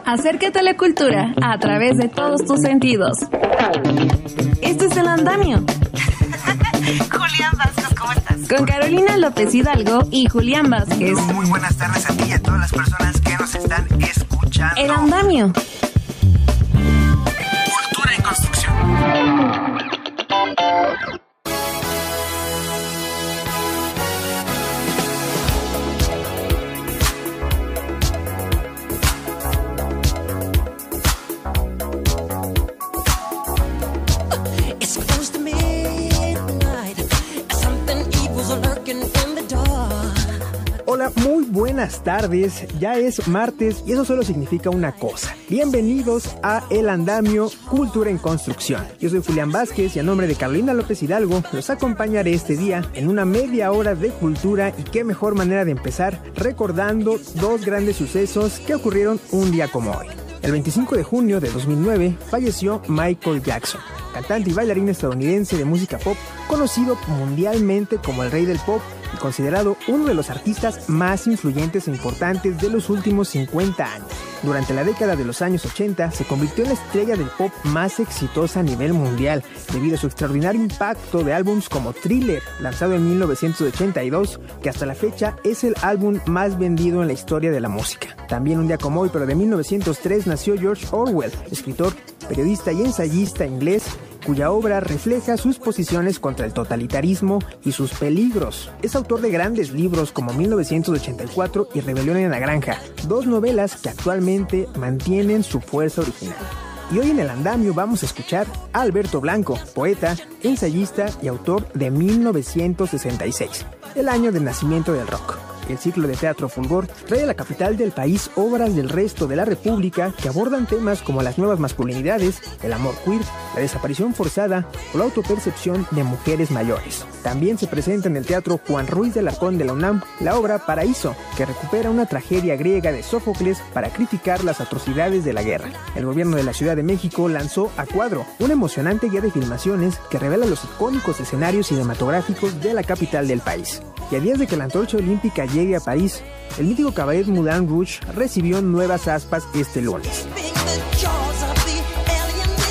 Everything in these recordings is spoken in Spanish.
Acércate a la cultura a través de todos tus sentidos. Esto es El Andamio. Julián Vázquez, ¿cómo estás? Con Carolina López Hidalgo y Julián Vázquez. Muy buenas tardes a ti y a todas las personas que nos están escuchando. El Andamio. Cultura en construcción. Hola, muy buenas tardes, ya es martes y eso solo significa una cosa. Bienvenidos a El Andamio, Cultura en Construcción. Yo soy Julián Vázquez y a nombre de Carolina López Hidalgo los acompañaré este día en una media hora de cultura y qué mejor manera de empezar recordando dos grandes sucesos que ocurrieron un día como hoy. El 25 de junio de 2009 falleció Michael Jackson, cantante y bailarín estadounidense de música pop, conocido mundialmente como el rey del pop y considerado uno de los artistas más influyentes e importantes de los últimos 50 años. Durante la década de los años 80 se convirtió en la estrella del pop más exitosa a nivel mundial debido a su extraordinario impacto de álbums como Thriller, lanzado en 1982, que hasta la fecha es el álbum más vendido en la historia de la música. También un día como hoy, pero de 1903, nació George Orwell, escritor, periodista y ensayista inglés, cuya obra refleja sus posiciones contra el totalitarismo y sus peligros. Es autor de grandes libros como 1984 y Rebelión en la Granja, dos novelas que actualmente mantienen su fuerza original. Y hoy en El Andamio vamos a escuchar a Alberto Blanco, poeta, ensayista y autor de 1966, el año del nacimiento del rock. El ciclo de teatro Fulgor trae a la capital del país obras del resto de la República que abordan temas como las nuevas masculinidades, el amor queer, la desaparición forzada o la autopercepción de mujeres mayores. También se presenta en el Teatro Juan Ruiz de Alarcón de la UNAM la obra Paraíso, que recupera una tragedia griega de Sófocles para criticar las atrocidades de la guerra. El gobierno de la Ciudad de México lanzó A Cuadro, una emocionante guía de filmaciones que revela los icónicos escenarios cinematográficos de la capital del país. Y a días de que la antorcha olímpica llegue a París, el mítico cabaret Moulin Rouge recibió nuevas aspas este lunes.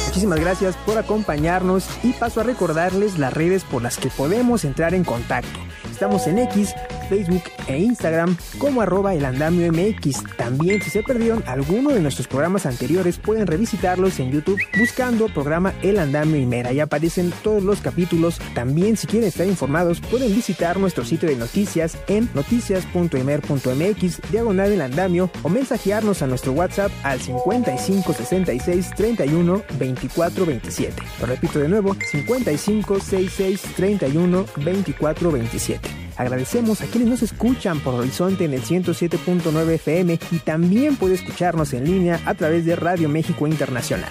Muchísimas gracias por acompañarnos y paso a recordarles las redes por las que podemos entrar en contacto. Estamos en X, Facebook e Instagram como @elandamiomx. También si se perdieron alguno de nuestros programas anteriores pueden revisitarlos en YouTube buscando programa El Andamio Imer. Ahí aparecen todos los capítulos. También si quieren estar informados pueden visitar nuestro sitio de noticias en noticias.imer.mx/El Andamio o mensajearnos a nuestro WhatsApp al 55 66 31 24 27. Lo repito de nuevo, 55 66 31 24 27. Agradecemos a quienes nos escuchan por Horizonte en el 107.9 FM y también puede escucharnos en línea a través de Radio México Internacional.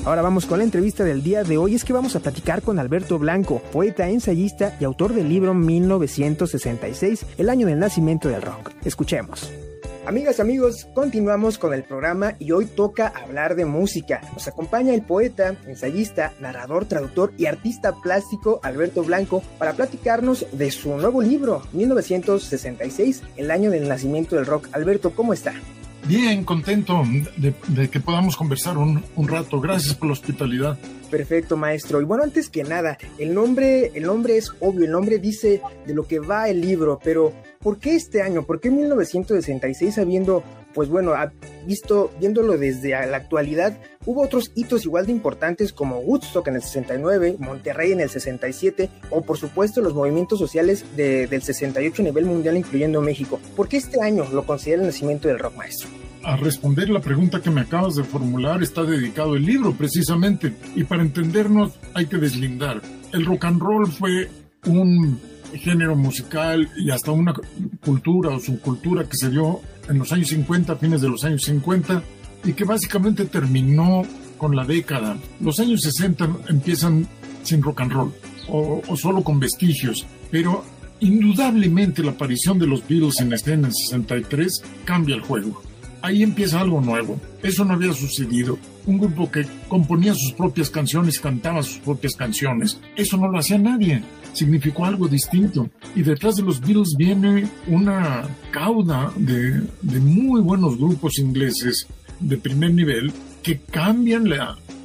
Ahora vamos con la entrevista del día de hoy. Es que vamos a platicar con Alberto Blanco, poeta, ensayista y autor del libro 1966, el año del nacimiento del rock. Escuchemos. Amigas, amigos, continuamos con el programa y hoy toca hablar de música. Nos acompaña el poeta, ensayista, narrador, traductor y artista plástico Alberto Blanco para platicarnos de su nuevo libro, 1966, el año del nacimiento del rock. Alberto, ¿cómo está? Bien, contento de que podamos conversar un rato. Gracias por la hospitalidad. Perfecto, maestro. Y bueno, antes que nada, el nombre es obvio, el nombre dice de lo que va el libro, pero ¿por qué este año? ¿Por qué 1966 habiendo, pues bueno, viéndolo desde la actualidad, hubo otros hitos igual de importantes como Woodstock en el 69, Monterrey en el 67 o por supuesto los movimientos sociales del 68 a nivel mundial incluyendo México? ¿Por qué este año lo considera el nacimiento del rock, maestro? A responder la pregunta que me acabas de formular está dedicado el libro precisamente, y para entendernos hay que deslindar. El rock and roll fue un género musical y hasta una cultura o subcultura que se dio en los años 50, fines de los años 50, y que básicamente terminó con la década. Los años 60 empiezan sin rock and roll o solo con vestigios, pero indudablemente la aparición de los Beatles en escena en 63 cambia el juego. ahí empieza algo nuevo. Eso no había sucedido. Un grupo que componía sus propias canciones, cantaba sus propias canciones. Eso no lo hacía nadie. Significó algo distinto. Y detrás de los Beatles viene una cauda de muy buenos grupos ingleses de primer nivel que cambian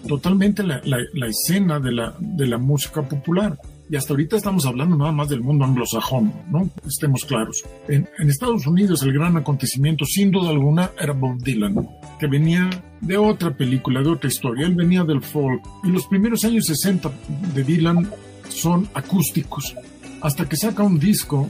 totalmente la escena de la música popular. Y hasta ahorita estamos hablando nada más del mundo anglosajón, ¿no? Estemos claros. En Estados Unidos el gran acontecimiento, sin duda alguna, era Bob Dylan, que venía de otra película, de otra historia. Él venía del folk. Y los primeros años 60 de Dylan son acústicos, hasta que saca un disco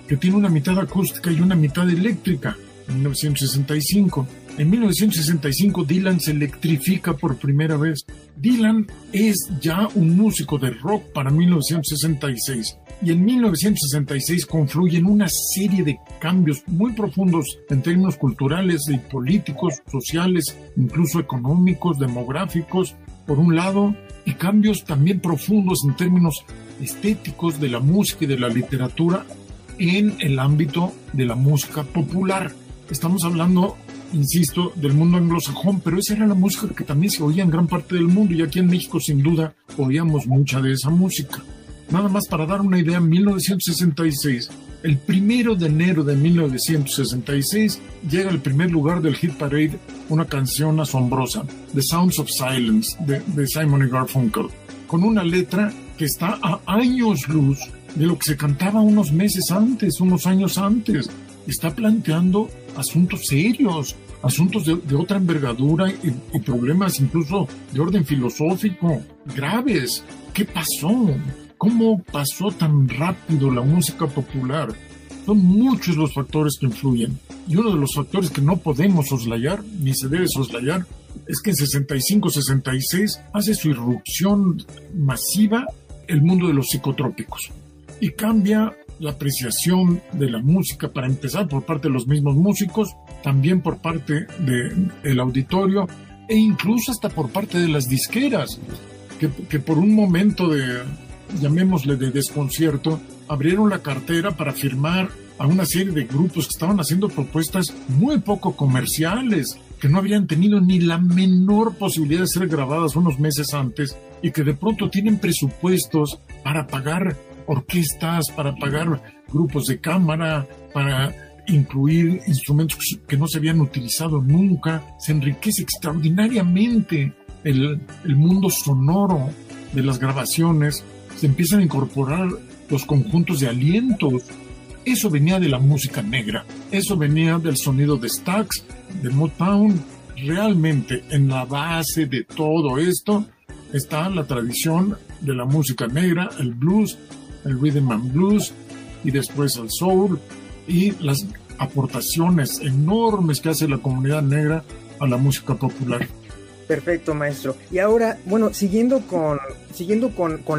que tiene una mitad acústica y una mitad eléctrica, en 1965. En 1965 Dylan se electrifica por primera vez. Dylan es ya un músico de rock para 1966. Y en 1966 confluyen una serie de cambios muy profundos en términos culturales y políticos, sociales, incluso económicos, demográficos, por un lado, y cambios también profundos en términos estéticos de la música y de la literatura en el ámbito de la música popular. Estamos hablando, insisto, del mundo anglosajón, pero esa era la música que también se oía en gran parte del mundo, y aquí en México sin duda oíamos mucha de esa música. Nada más para dar una idea, en 1966, el 1 de enero de 1966, llega al primer lugar del Hit Parade una canción asombrosa, The Sounds of Silence, de Simon & Garfunkel, con una letra que está a años luz de lo que se cantaba unos meses antes, unos años antes. Está planteando asuntos serios, asuntos de otra envergadura y problemas incluso de orden filosófico graves. ¿Qué pasó? ¿Cómo pasó tan rápido la música popular? Son muchos los factores que influyen. Y uno de los factores que no podemos soslayar, ni se debe soslayar, es que en 65-66 hace su irrupción masiva el mundo de los psicotrópicos. Y cambia la apreciación de la música, para empezar por parte de los mismos músicos, también por parte del auditorio e incluso hasta por parte de las disqueras, que por un momento llamémosle de desconcierto, abrieron la cartera para firmar a una serie de grupos que estaban haciendo propuestas muy poco comerciales, que no habrían tenido ni la menor posibilidad de ser grabadas unos meses antes y que de pronto tienen presupuestos para pagar orquestas, para pagar grupos de cámara, para incluir instrumentos que no se habían utilizado nunca. Se enriquece extraordinariamente el mundo sonoro de las grabaciones. Se empiezan a incorporar los conjuntos de alientos. Eso venía de la música negra, eso venía del sonido de Stax, de Motown. Realmente en la base de todo esto está la tradición de la música negra, el blues, el rhythm and blues, y después el soul, y las aportaciones enormes que hace la comunidad negra a la música popular. Perfecto, maestro. Y ahora, bueno, siguiendo con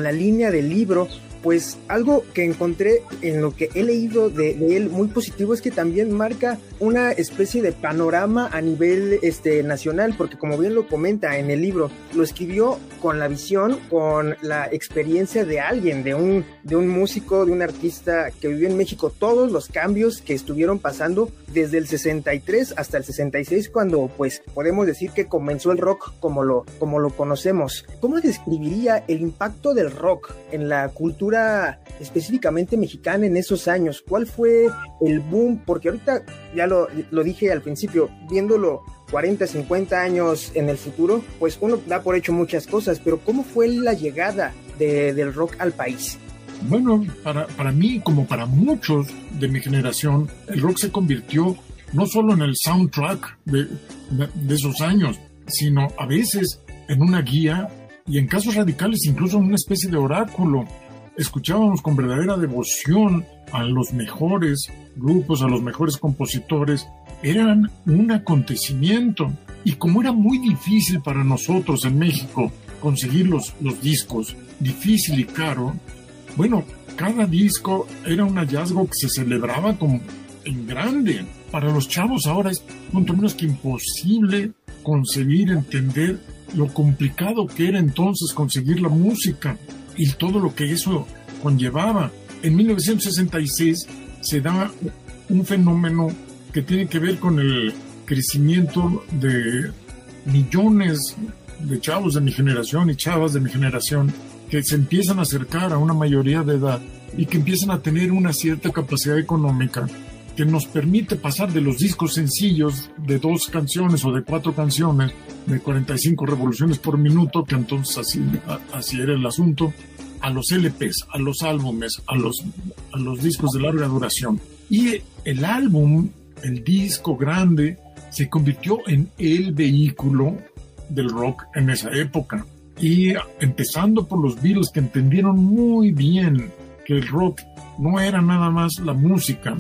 la línea del libro, pues algo que encontré en lo que he leído de él muy positivo es que también marca una especie de panorama a nivel nacional, porque como bien lo comenta en el libro, lo escribió con la visión, con la experiencia de alguien, de un músico, de un artista que vivió en México, todos los cambios que estuvieron pasando desde el 63 hasta el 66, cuando pues podemos decir que comenzó el rock como lo conocemos. ¿Cómo describiría el impacto del rock en la cultura específicamente mexicana en esos años? ¿Cuál fue el boom? Porque ahorita ya lo dije al principio, viéndolo 40, 50 años en el futuro, pues uno da por hecho muchas cosas, pero ¿cómo fue la llegada del rock al país? Bueno, para mí, como para muchos de mi generación, el rock se convirtió no solo en el soundtrack de esos años, sino a veces en una guía y en casos radicales incluso en una especie de oráculo. Escuchábamos con verdadera devoción a los mejores grupos, a los mejores compositores. Eran un acontecimiento. Y como era muy difícil para nosotros en México conseguir los discos, difícil y caro, bueno, cada disco era un hallazgo que se celebraba como en grande. Para los chavos ahora es mucho menos que imposible concebir, entender lo complicado que era entonces conseguir la música y todo lo que eso conllevaba. En 1966 se da un fenómeno que tiene que ver con el crecimiento de millones de chavos de mi generación y chavas de mi generación que se empiezan a acercar a una mayoría de edad y que empiezan a tener una cierta capacidad económica que nos permite pasar de los discos sencillos de 2 canciones o de 4 canciones, de 45 revoluciones por minuto, que entonces así era el asunto, a los LPs, a los álbumes, a los discos de larga duración. Y el álbum, el disco grande, se convirtió en el vehículo del rock en esa época. Y empezando por los Beatles, que entendieron muy bien que el rock no era nada más la música,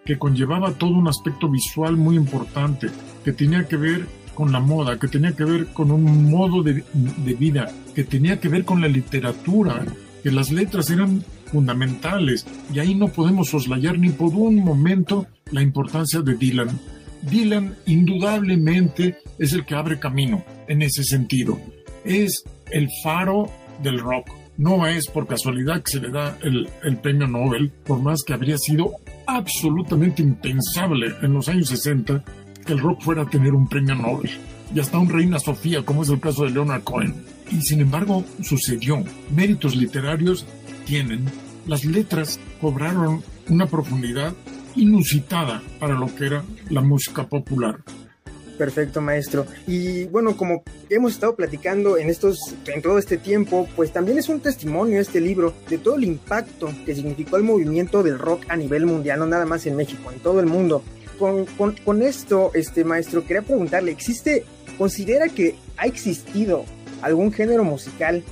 que conllevaba todo un aspecto visual muy importante, que tenía que ver con la moda, que tenía que ver con un modo de vida, que tenía que ver con la literatura, que las letras eran fundamentales, y ahí no podemos soslayar ni por un momento la importancia de Dylan. Dylan indudablemente es el que abre camino en ese sentido. Es el faro del rock. No es por casualidad que se le da el premio Nobel, por más que habría sido absolutamente impensable en los años 60 que el rock fuera a tener un premio Nobel. Y hasta un Reina Sofía, como es el caso de Leonard Cohen. Y sin embargo, sucedió. Méritos literarios tienen. Las letras cobraron una profundidad inusitada para lo que era la música popular. Perfecto, maestro. Y bueno, como hemos estado platicando en todo este tiempo, pues también es un testimonio este libro de todo el impacto que significó el movimiento del rock a nivel mundial, no nada más en México, en todo el mundo. Con esto, maestro, quería preguntarle, ¿considera que ha existido algún género musical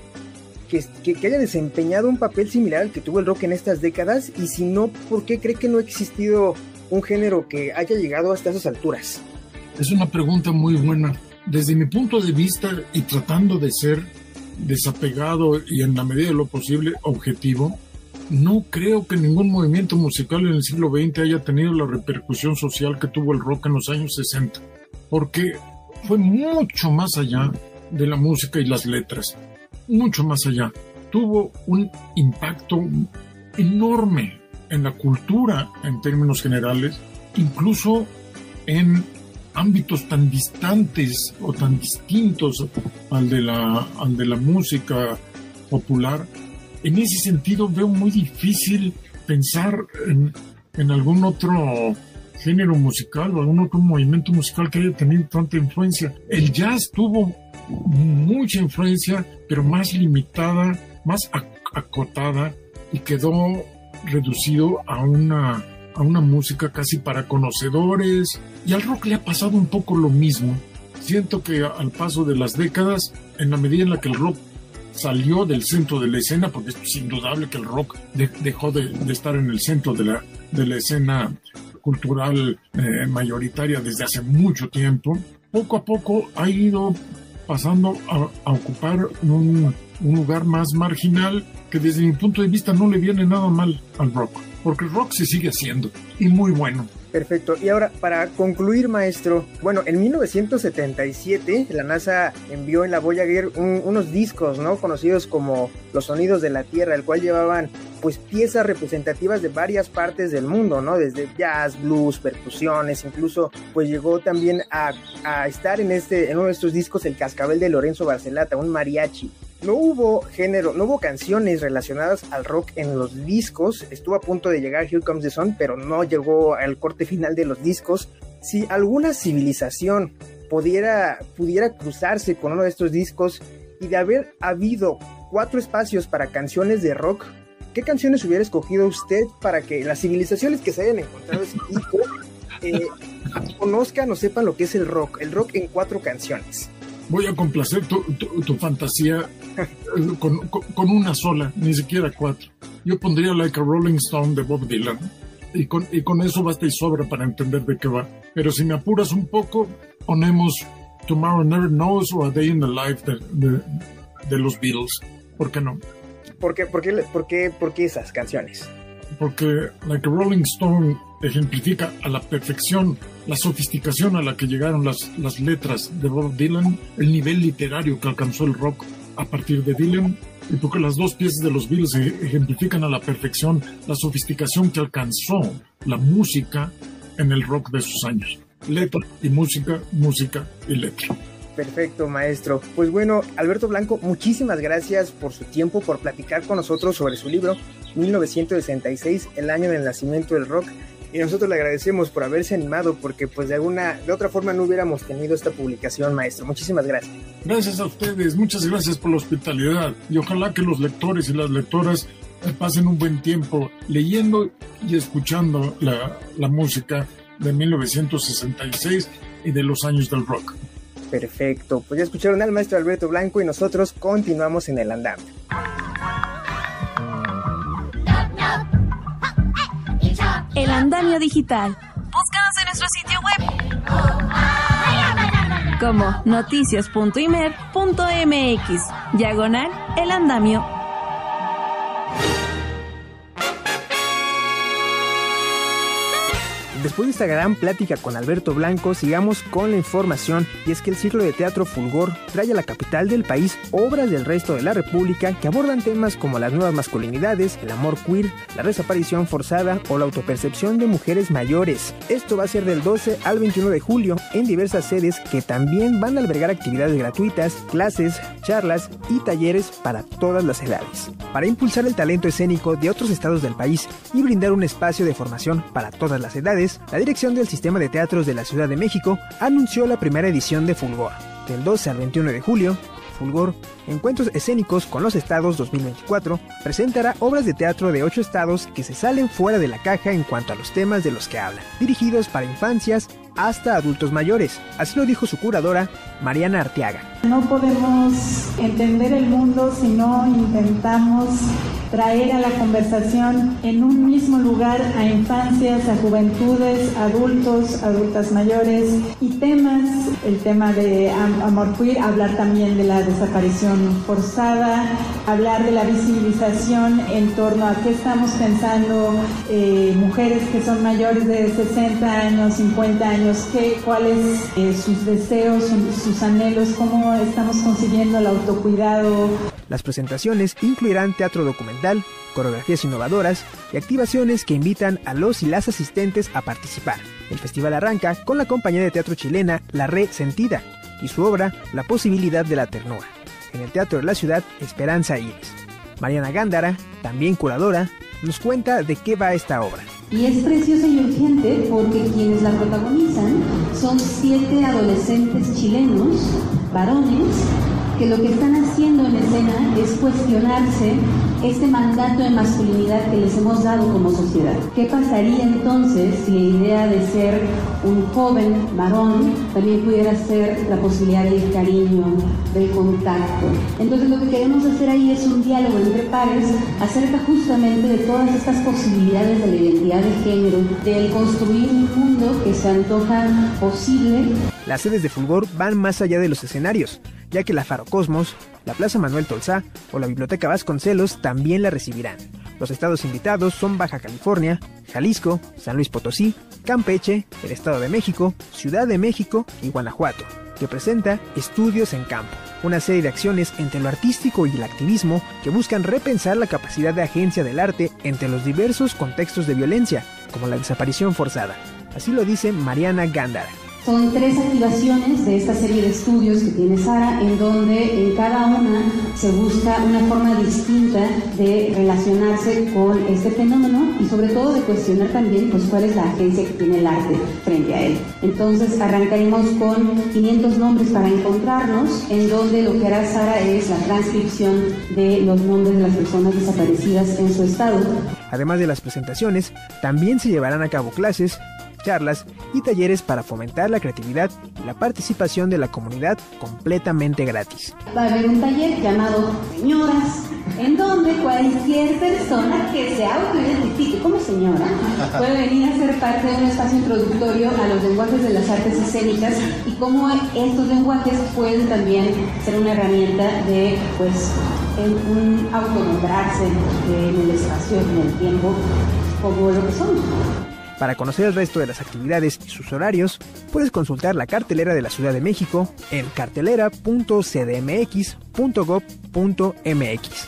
que haya desempeñado un papel similar al que tuvo el rock en estas décadas? Y si no, ¿por qué cree que no ha existido un género que haya llegado hasta esas alturas? Es una pregunta muy buena. Desde mi punto de vista, y tratando de ser desapegado y en la medida de lo posible objetivo, no creo que ningún movimiento musical en el siglo XX haya tenido la repercusión social que tuvo el rock en los años 60, porque fue mucho más allá de la música y las letras, mucho más allá. Tuvo un impacto enorme en la cultura en términos generales, incluso en ámbitos tan distantes o tan distintos al de la música popular. En ese sentido veo muy difícil pensar en algún otro género musical o algún otro movimiento musical que haya tenido tanta influencia. El jazz tuvo mucha influencia, pero más limitada, más acotada, y quedó reducido a una música casi para conocedores, y al rock le ha pasado un poco lo mismo. Siento que al paso de las décadas, en la medida en la que el rock salió del centro de la escena, porque es indudable que el rock dejó de estar en el centro de la escena cultural mayoritaria desde hace mucho tiempo, poco a poco ha ido pasando a ocupar un lugar más marginal, que desde mi punto de vista no le viene nada mal al rock, porque el rock se sigue haciendo, y muy bueno. Perfecto. Y ahora, para concluir, maestro, bueno, en 1977 la NASA envió en la Voyager unos discos, ¿no?, conocidos como Los Sonidos de la Tierra, el cual llevaban pues piezas representativas de varias partes del mundo, ¿no?, desde jazz, blues, percusiones, incluso pues llegó también a estar en uno de estos discos el Cascabel de Lorenzo Barcelata, un mariachi. No hubo canciones relacionadas al rock en los discos. Estuvo a punto de llegar Here Comes the Sun, pero no llegó al corte final de los discos. Si alguna civilización pudiera cruzarse con uno de estos discos, y de haber habido 4 espacios para canciones de rock, ¿qué canciones hubiera escogido usted para que las civilizaciones que se hayan encontrado ese disco conozcan o sepan lo que es el rock en 4 canciones? Voy a complacer tu fantasía con una sola, ni siquiera 4. Yo pondría Like a Rolling Stone de Bob Dylan, y con eso basta y sobra para entender de qué va. Pero si me apuras un poco, ponemos Tomorrow Never Knows o A Day in the Life de los Beatles. ¿Por qué no? ¿Por qué esas canciones? Porque Like a Rolling Stone ejemplifica a la perfección la sofisticación a la que llegaron las letras de Bob Dylan, el nivel literario que alcanzó el rock a partir de Dylan, y porque las 2 piezas de los Beatles ejemplifican a la perfección la sofisticación que alcanzó la música en el rock de sus años. letra y música, música y letra. Perfecto, maestro. Pues bueno, Alberto Blanco, muchísimas gracias por su tiempo, por platicar con nosotros sobre su libro 1966, el año del nacimiento del rock. Y nosotros le agradecemos por haberse animado, porque pues de otra forma no hubiéramos tenido esta publicación, maestro. Muchísimas gracias. Gracias a ustedes, muchas gracias por la hospitalidad. Y ojalá que los lectores y las lectoras pasen un buen tiempo leyendo y escuchando la música de 1966 y de los años del rock. Perfecto, pues ya escucharon al maestro Alberto Blanco y nosotros continuamos en el andamio. El andamio digital. Búscanos en nuestro sitio web como noticias.imer.mx/el andamio. Después de esta gran plática con Alberto Blanco, sigamos con la información, y es que el ciclo de teatro Fulgor trae a la capital del país obras del resto de la República que abordan temas como las nuevas masculinidades, el amor queer, la desaparición forzada o la autopercepción de mujeres mayores. Esto va a ser del 12 al 21 de julio en diversas sedes que también van a albergar actividades gratuitas, clases, charlas y talleres para todas las edades. Para impulsar el talento escénico de otros estados del país y brindar un espacio de formación para todas las edades, la dirección del Sistema de Teatros de la Ciudad de México anunció la primera edición de Fulgor. Del 12 al 21 de julio, Fulgor, Encuentros Escénicos con los Estados 2024, presentará obras de teatro de 8 estados que se salen fuera de la caja en cuanto a los temas de los que hablan, dirigidos para infancias hasta adultos mayores. Así lo dijo su curadora, Mariana Arteaga. No podemos entender el mundo si no intentamos traer a la conversación en un mismo lugar a infancias, a juventudes, adultos, adultas mayores y temas, el tema de amor queer, hablar también de la desaparición forzada, hablar de la visibilización en torno a qué estamos pensando, mujeres que son mayores de 60 años, 50 años, cuáles sus deseos, sus anhelos, cómo estamos consiguiendo el autocuidado. Las presentaciones incluirán teatro documental, coreografías innovadoras y activaciones que invitan a los y las asistentes a participar. El festival arranca con la compañía de teatro chilena La Re Sentida y su obra La Posibilidad de la Ternura, en el Teatro de la Ciudad Esperanza Iris. Mariana Gándara, también curadora, nos cuenta de qué va esta obra. Y es preciosa y urgente porque quienes la protagonizan son 7 adolescentes chilenos, varones, que lo que están haciendo en escena es cuestionarse este mandato de masculinidad que les hemos dado como sociedad. ¿Qué pasaría entonces si la idea de ser un joven varón también pudiera ser la posibilidad del cariño, del contacto? Entonces lo que queremos hacer ahí es un diálogo entre pares acerca justamente de todas estas posibilidades de la identidad de género, del construir un mundo que se antoja posible. Las sedes de Fulgor van más allá de los escenarios, ya que la Faro Cosmos, la Plaza Manuel Tolsá o la Biblioteca Vasconcelos también la recibirán. Los estados invitados son Baja California, Jalisco, San Luis Potosí, Campeche, el Estado de México, Ciudad de México y Guanajuato, que presenta Estudios en Campo, una serie de acciones entre lo artístico y el activismo que buscan repensar la capacidad de agencia del arte entre los diversos contextos de violencia, como la desaparición forzada. Así lo dice Mariana Gándara. Son 3 activaciones de esta serie de estudios que tiene Sara, en donde en cada una se busca una forma distinta de relacionarse con este fenómeno y sobre todo de cuestionar también pues cuál es la agencia que tiene el arte frente a él. Entonces arrancaremos con 500 nombres para encontrarnos, en donde lo que hará Sara es la transcripción de los nombres de las personas desaparecidas en su estado. Además de las presentaciones, también se llevarán a cabo clases, charlas y talleres para fomentar la creatividad y la participación de la comunidad completamente gratis. Va a haber un taller llamado Señoras, en donde cualquier persona que se autoidentifique como señora puede venir a ser parte de un espacio introductorio a los lenguajes de las artes escénicas y cómo estos lenguajes pueden también ser una herramienta de un autonombrarse en el espacio, en el tiempo, como lo que somos. Para conocer el resto de las actividades y sus horarios, puedes consultar la cartelera de la Ciudad de México en cartelera.cdmx.gov.mx.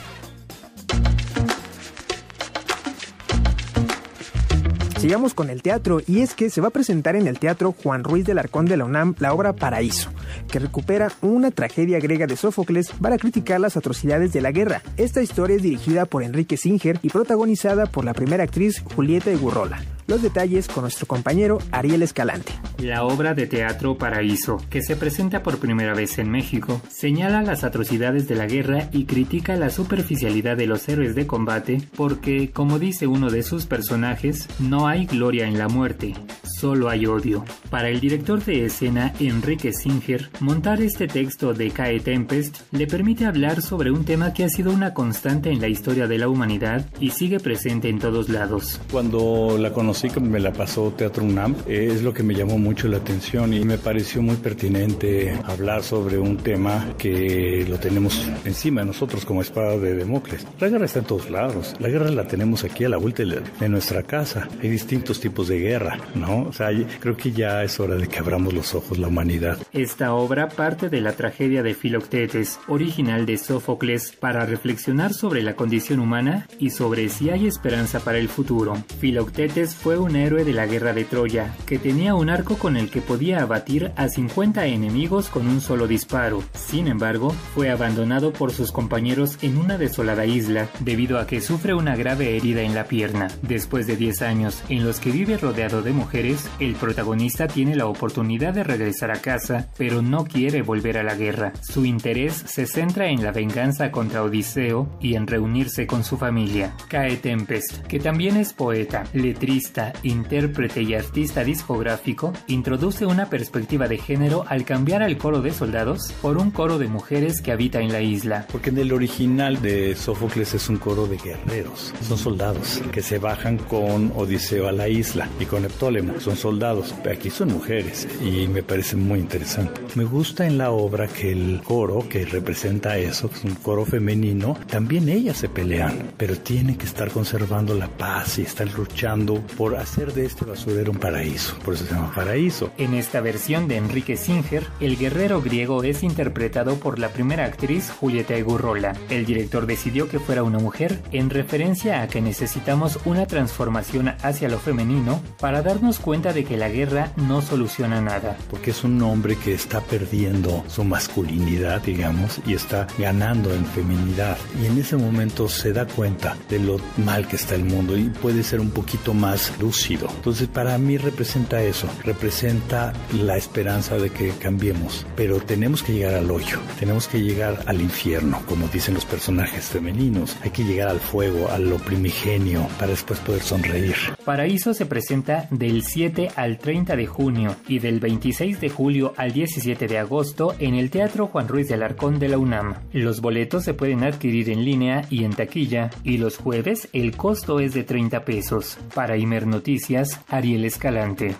Sigamos con el teatro, y es que se va a presentar en el Teatro Juan Ruiz del Alarcón de la UNAM la obra Paraíso, que recupera una tragedia griega de Sófocles para criticar las atrocidades de la guerra. Esta historia es dirigida por Enrique Singer y protagonizada por la primera actriz Julieta Egurrola. Los detalles con nuestro compañero Ariel Escalante. La obra de teatro Paraíso, que se presenta por primera vez en México, señala las atrocidades de la guerra y critica la superficialidad de los héroes de combate porque, como dice uno de sus personajes, no hay gloria en la muerte, solo hay odio. Para el director de escena Enrique Singer, montar este texto de Cae Tempest le permite hablar sobre un tema que ha sido una constante en la historia de la humanidad y sigue presente en todos lados. Cuando la conocí, que me la pasó Teatro UNAM, es lo que me llamó mucho la atención y me pareció muy pertinente hablar sobre un tema que lo tenemos encima de nosotros como espada de Damocles. La guerra está en todos lados, la guerra la tenemos aquí a la vuelta de nuestra casa. Hay distintos tipos de guerra, ¿no? O sea, creo que ya es hora de que abramos los ojos la humanidad. Esta obra parte de la tragedia de Filoctetes, original de Sófocles, para reflexionar sobre la condición humana y sobre si hay esperanza para el futuro. Filoctetes fue un héroe de la guerra de Troya, que tenía un arco con el que podía abatir a 50 enemigos con un solo disparo. Sin embargo, fue abandonado por sus compañeros en una desolada isla, debido a que sufre una grave herida en la pierna. Después de 10 años en los que vive rodeado de mujeres, el protagonista tiene la oportunidad de regresar a casa, pero no quiere volver a la guerra. Su interés se centra en la venganza contra Odiseo y en reunirse con su familia. Cae Tempest, que también es poeta, letrista, intérprete y artista discográfico, introduce una perspectiva de género al cambiar al coro de soldados por un coro de mujeres que habita en la isla. Porque en el original de Sófocles es un coro de guerreros, son soldados que se bajan con Odiseo a la isla y con Neptólemo, son soldados, pero aquí son mujeres y me parece muy interesante. Me gusta en la obra que el coro que representa eso, que es un coro femenino, también ellas se pelean, pero tienen que estar conservando la paz y estar luchando por hacer de este basurero un paraíso, por eso se llama Paraíso. En esta versión de Enrique Singer, el guerrero griego es interpretado por la primera actriz Julieta Egurrola. El director decidió que fuera una mujer en referencia a que necesitamos una transformación hacia lo femenino para darnos cuenta de que la guerra no soluciona nada. Porque es un hombre que está perdiendo su masculinidad, digamos, y está ganando en feminidad. Y en ese momento se da cuenta de lo mal que está el mundo y puede ser un poquito más lúcido. Entonces para mí representa eso, representa la esperanza de que cambiemos, pero tenemos que llegar al hoyo, tenemos que llegar al infierno, como dicen los personajes femeninos, hay que llegar al fuego, a lo primigenio, para después poder sonreír. Paraíso se presenta del 7 al 30 de junio y del 26 de julio al 17 de agosto en el Teatro Juan Ruiz del Alarcón de la UNAM. Los boletos se pueden adquirir en línea y en taquilla, y los jueves el costo es de 30 pesos. Para Imer Noticias, Ariel Escalante.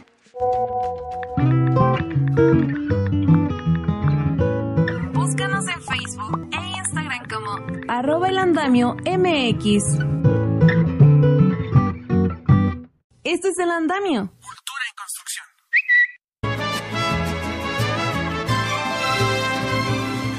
Búscanos en Facebook e Instagram como @elandamio_mx. Esto es El Andamio. Cultura en construcción.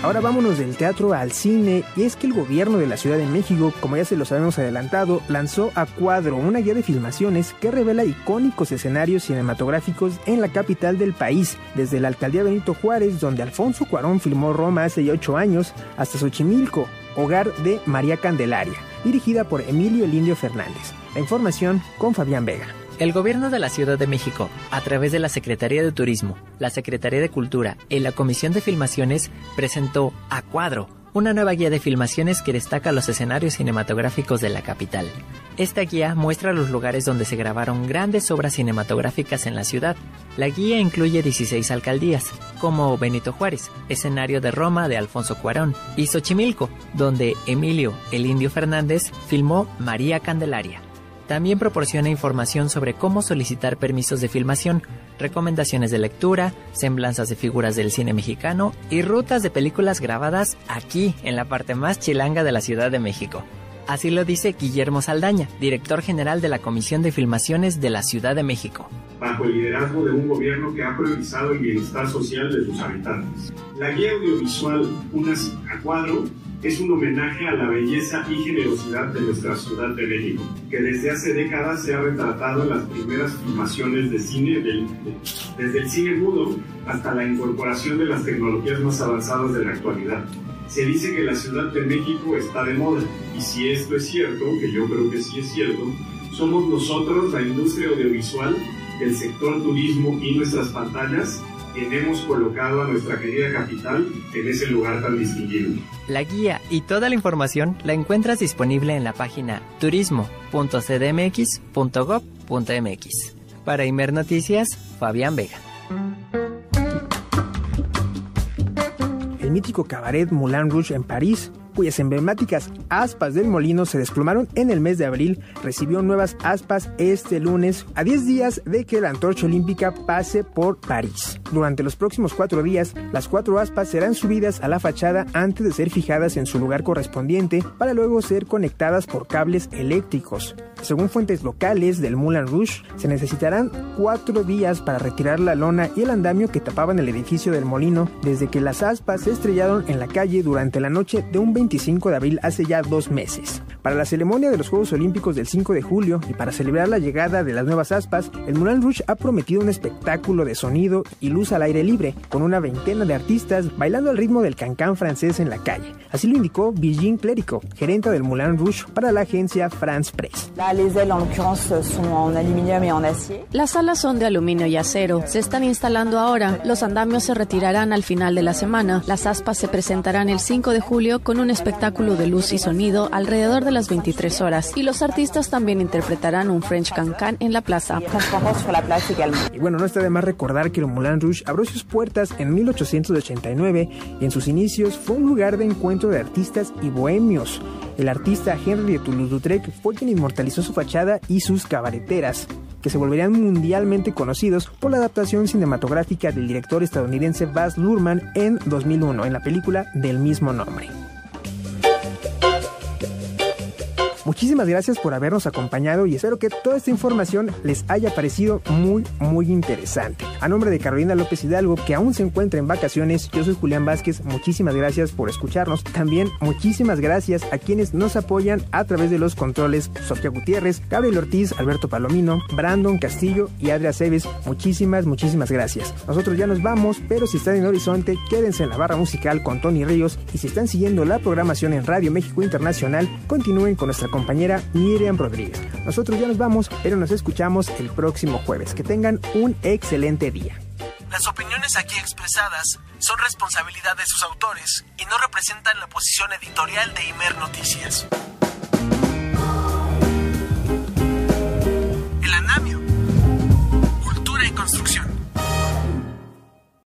Ahora vámonos del teatro al cine, y es que el gobierno de la Ciudad de México, como ya se los habíamos adelantado, lanzó A Cuadro, una guía de filmaciones que revela icónicos escenarios cinematográficos en la capital del país, desde la alcaldía Benito Juárez, donde Alfonso Cuarón filmó Roma hace ya 8 años, hasta Xochimilco, hogar de María Candelaria, dirigida por Emilio El Indio Fernández. La información con Fabián Vega. El Gobierno de la Ciudad de México, a través de la Secretaría de Turismo, la Secretaría de Cultura y la Comisión de Filmaciones, presentó A Cuadro, una nueva guía de filmaciones que destaca los escenarios cinematográficos de la capital. Esta guía muestra los lugares donde se grabaron grandes obras cinematográficas en la ciudad. La guía incluye 16 alcaldías, como Benito Juárez, escenario de Roma de Alfonso Cuarón, y Xochimilco, donde Emilio El Indio Fernández filmó María Candelaria. También proporciona información sobre cómo solicitar permisos de filmación, recomendaciones de lectura, semblanzas de figuras del cine mexicano y rutas de películas grabadas aquí, en la parte más chilanga de la Ciudad de México. Así lo dice Guillermo Saldaña, director general de la Comisión de Filmaciones de la Ciudad de México. Bajo el liderazgo de un gobierno que ha priorizado el bienestar social de sus habitantes. La guía audiovisual A Cuadro es un homenaje a la belleza y generosidad de nuestra Ciudad de México, que desde hace décadas se ha retratado en las primeras filmaciones de cine, desde el cine mudo hasta la incorporación de las tecnologías más avanzadas de la actualidad. Se dice que la Ciudad de México está de moda, y si esto es cierto, que yo creo que sí es cierto, somos nosotros, la industria audiovisual, el sector turismo y nuestras pantallas, quien hemos colocado a nuestra querida capital en ese lugar tan distinguido. La guía y toda la información la encuentras disponible en la página turismo.cdmx.gov.mx. Para Imer Noticias, Fabián Vega. El mítico cabaret Moulin Rouge en París, cuyas emblemáticas aspas del molino se desplomaron en el mes de abril, recibió nuevas aspas este lunes, a 10 días de que la antorcha olímpica pase por París. Durante los próximos 4 días, las 4 aspas serán subidas a la fachada antes de ser fijadas en su lugar correspondiente para luego ser conectadas por cables eléctricos. Según fuentes locales del Moulin Rouge, se necesitarán 4 días para retirar la lona y el andamio que tapaban el edificio del molino desde que las aspas se estrellaron en la calle durante la noche de un 25 de abril hace ya 2 meses. Para la ceremonia de los Juegos Olímpicos del 5 de julio y para celebrar la llegada de las nuevas aspas, el Moulin Rouge ha prometido un espectáculo de sonido y luz al aire libre, con una veintena de artistas bailando al ritmo del cancán francés en la calle. Así lo indicó Virginie Clérico, gerente del Moulin Rouge para la agencia France Press. Las alas son de aluminio y acero. Se están instalando ahora. Los andamios se retirarán al final de la semana. Las aspas se presentarán el 5 de julio con un espectáculo de luz y sonido alrededor de las 23 horas. Y los artistas también interpretarán un French Cancan en la plaza. Y bueno, no está de más recordar que el Moulin Rouge abrió sus puertas en 1889 y en sus inicios fue un lugar de encuentro de artistas y bohemios. El artista Henry de Toulouse-Lautrec fue quien inmortalizó su fachada y sus cabareteras, que se volverían mundialmente conocidos por la adaptación cinematográfica del director estadounidense Baz Luhrmann en 2001 en la película del mismo nombre. Muchísimas gracias por habernos acompañado y espero que toda esta información les haya parecido muy interesante. A nombre de Carolina López Hidalgo, que aún se encuentra en vacaciones, yo soy Julián Vázquez, muchísimas gracias por escucharnos. También muchísimas gracias a quienes nos apoyan a través de los controles: Sofía Gutiérrez, Gabriel Ortiz, Alberto Palomino, Brandon Castillo y Adria Cebes. Muchísimas gracias. Nosotros ya nos vamos, pero si están en Horizonte, quédense en la barra musical con Tony Ríos, y si están siguiendo la programación en Radio México Internacional, continúen con nuestra compañera Miriam Rodríguez. Nosotros ya nos vamos, pero nos escuchamos el próximo jueves. Que tengan un excelente día. Las opiniones aquí expresadas son responsabilidad de sus autores y no representan la posición editorial de Imer Noticias.